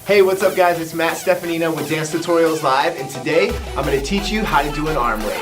Hey, what's up guys? It's Matt Stefanino with Dance Tutorials Live, and today I'm going to teach you how to do an arm wave.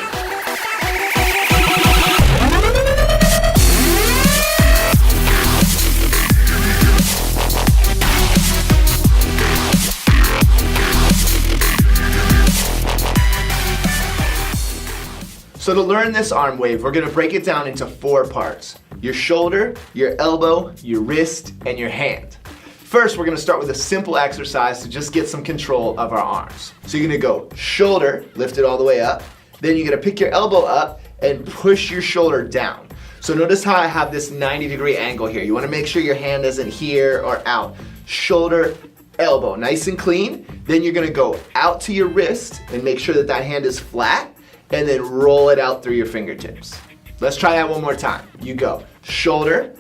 So to learn this arm wave, we're going to break it down into 4 parts. Your shoulder, your elbow, your wrist, and your hand. First, we're going to start with a simple exercise to just get some control of our arms. So you're going to go shoulder, lift it all the way up. Then you're going to pick your elbow up and push your shoulder down. So notice how I have this 90-degree angle here. You want to make sure your hand isn't here or out. Shoulder, elbow, nice and clean. Then you're going to go out to your wrist and make sure that that hand is flat, and then roll it out through your fingertips. Let's try that one more time. You go shoulder,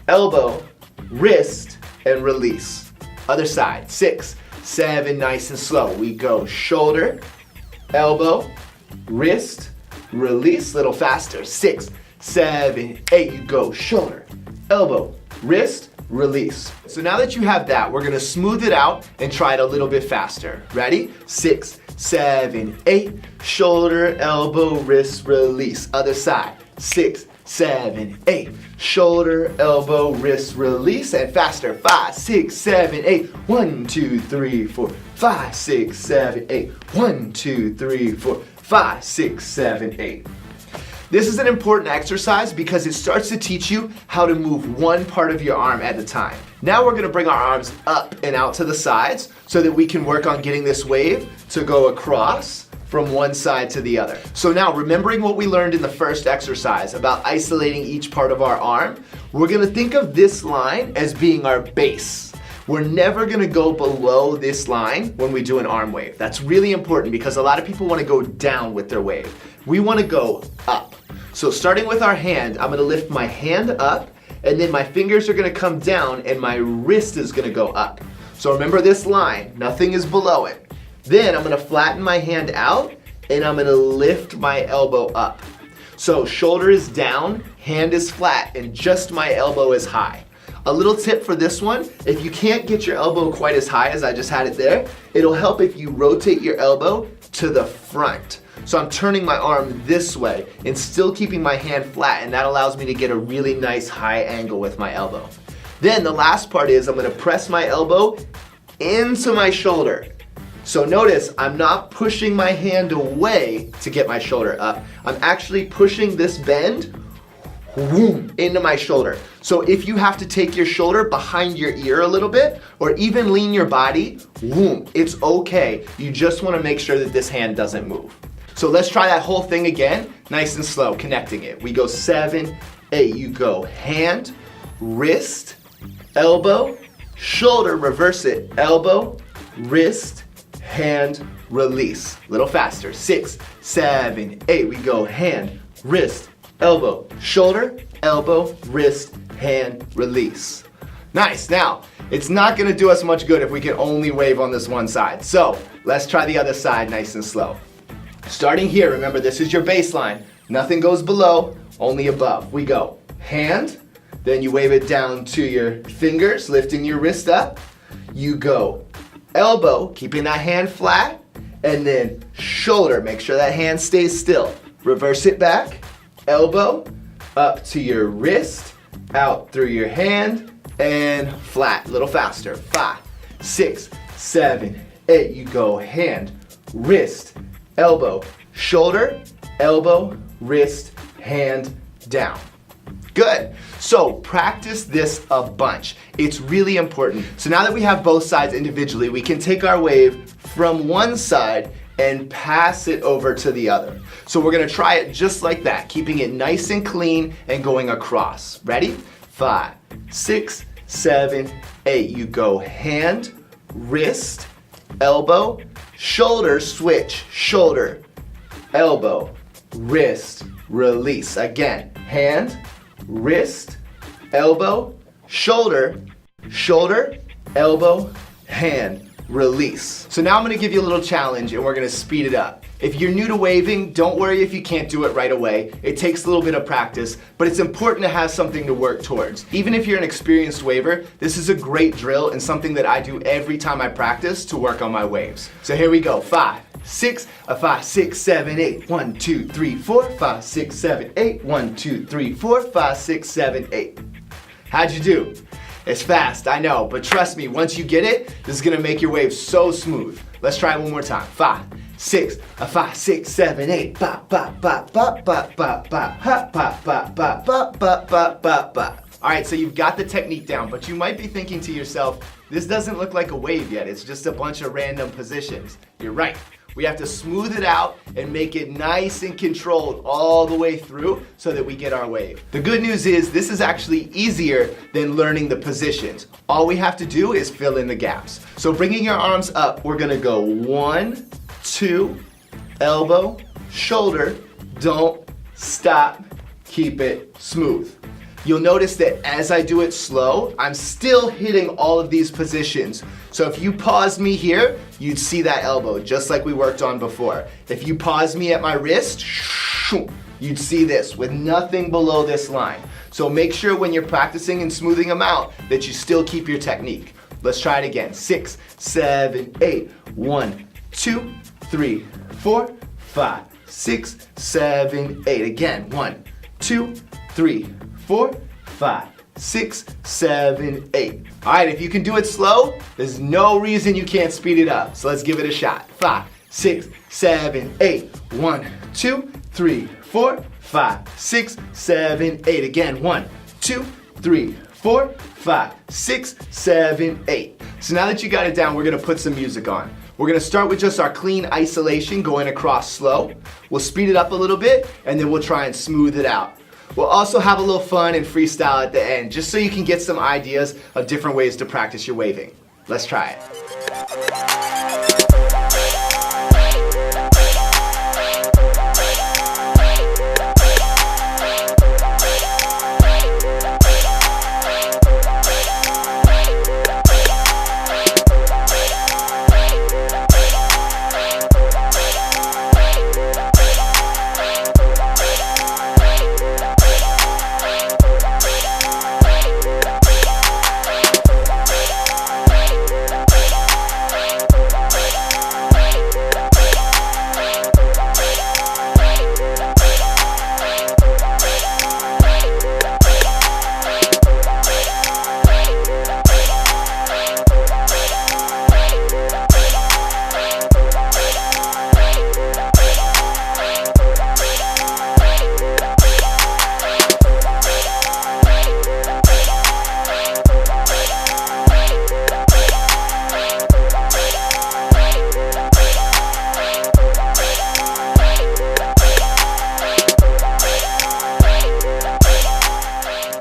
elbow, wrist, and release. Other side, 6, 7, nice and slow. We go shoulder, elbow, wrist, release, little faster, 6, 7, 8, you go shoulder, elbow, wrist, release. So now that you have that, we're gonna smooth it out and try it a little bit faster. Ready? 6, 7, 8, shoulder, elbow, wrist, release. Other side, 6, 7, 8, shoulder, elbow, wrist, release, and faster, 5, 6, 7, 8, 1, 2, 3, 4, 5, 6, 7, 8, 1, 2, 3, 4, 5, 6, 7, 8. This is an important exercise because it starts to teach you how to move one part of your arm at a time. Now we're going to bring our arms up and out to the sides so that we can work on getting this wave to go across from one side to the other. So now, remembering what we learned in the first exercise about isolating each part of our arm, we're going to think of this line as being our base. We're never going to go below this line when we do an arm wave. That's really important because a lot of people want to go down with their wave. We want to go up. So starting with our hand, I'm going to lift my hand up, and then my fingers are going to come down and my wrist is going to go up. So remember this line, nothing is below it. Then I'm going to flatten my hand out and I'm going to lift my elbow up. So shoulder is down, hand is flat, and just my elbow is high. A little tip for this one, if you can't get your elbow quite as high as I just had it there, it'll help if you rotate your elbow to the front. So I'm turning my arm this way and still keeping my hand flat, and that allows me to get a really nice high angle with my elbow. Then the last part is I'm going to press my elbow into my shoulder. So notice I'm not pushing my hand away to get my shoulder up. I'm actually pushing this bend into my shoulder. So if you have to take your shoulder behind your ear a little bit or even lean your body, it's okay. You just want to make sure that this hand doesn't move. So let's try that whole thing again, nice and slow, connecting it. We go 7, 8, you go hand, wrist, elbow, shoulder, reverse it, elbow, wrist, hand, release. Little faster, 6, 7, 8, we go hand, wrist, elbow, shoulder, elbow, wrist, hand, release. Nice. Now, it's not going to do us much good if we can only wave on this one side. So let's try the other side nice and slow. Starting here, remember this is your baseline. Nothing goes below, only above. We go hand, then you wave it down to your fingers, lifting your wrist up. You go elbow, keeping that hand flat, and then shoulder. Make sure that hand stays still. Reverse it back, elbow, up to your wrist, out through your hand, and flat. A little faster. 5, 6, 7, 8. You go hand, wrist, elbow, shoulder, elbow, wrist, hand, down. Good. So practice this a bunch. It's really important. So now that we have both sides individually, we can take our wave from one side and pass it over to the other. So we're going to try it just like that, keeping it nice and clean and going across. Ready? 5, 6, 7, 8. You go hand, wrist, elbow, shoulder, switch, shoulder, elbow, wrist, release. Again, hand, wrist, elbow, shoulder, shoulder, elbow, hand, release. So now I'm gonna give you a little challenge and we're gonna speed it up. If you're new to waving, don't worry if you can't do it right away. It takes a little bit of practice, but it's important to have something to work towards. Even if you're an experienced waver, this is a great drill and something that I do every time I practice to work on my waves. So here we go, 5, 6, 5, 6, 7, 8. 1, 2, 3, 4, 5, 6, 7, 8. 1, 2, 3, 4, 5, 6, 7, 8. How'd you do? It's fast, I know, but trust me, once you get it, this is gonna make your wave so smooth. Let's try it one more time. 5, 6, 5, 6, 7, 8. Ba ba ba ba ba ba ba ha ba ba ba ba ba ba ba ba. All right, so you've got the technique down, but you might be thinking to yourself, this doesn't look like a wave yet. It's just a bunch of random positions. You're right. We have to smooth it out and make it nice and controlled all the way through so that we get our wave. The good news is this is actually easier than learning the positions. All we have to do is fill in the gaps. So bringing your arms up, we're gonna go 1, 2, elbow, shoulder, don't stop, keep it smooth. You'll notice that as I do it slow, I'm still hitting all of these positions. So if you pause me here, you'd see that elbow, just like we worked on before. If you pause me at my wrist, you'd see this with nothing below this line. So make sure when you're practicing and smoothing them out that you still keep your technique. Let's try it again. 6, 7, 8. 1, 2, 3, 4, 5, 6, 7, 8. Again, 1, 2, 3, 4, 5, 6, 7, 8. All right, if you can do it slow, there's no reason you can't speed it up. So let's give it a shot. 5, 6, 7, 8. 1, 2, 3, 4, 5, 6, 7, 8. Again, 1, 2, 3, 4, 5, 6, 7, 8. So now that you got it down, we're gonna put some music on. We're gonna start with just our clean isolation going across slow. We'll speed it up a little bit, and then we'll try and smooth it out. We'll also have a little fun and freestyle at the end, just so you can get some ideas of different ways to practice your waving. Let's try it.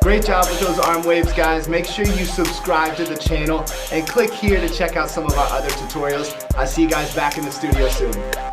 Great job with those arm waves, guys. Make sure you subscribe to the channel and click here to check out some of our other tutorials. I'll see you guys back in the studio soon.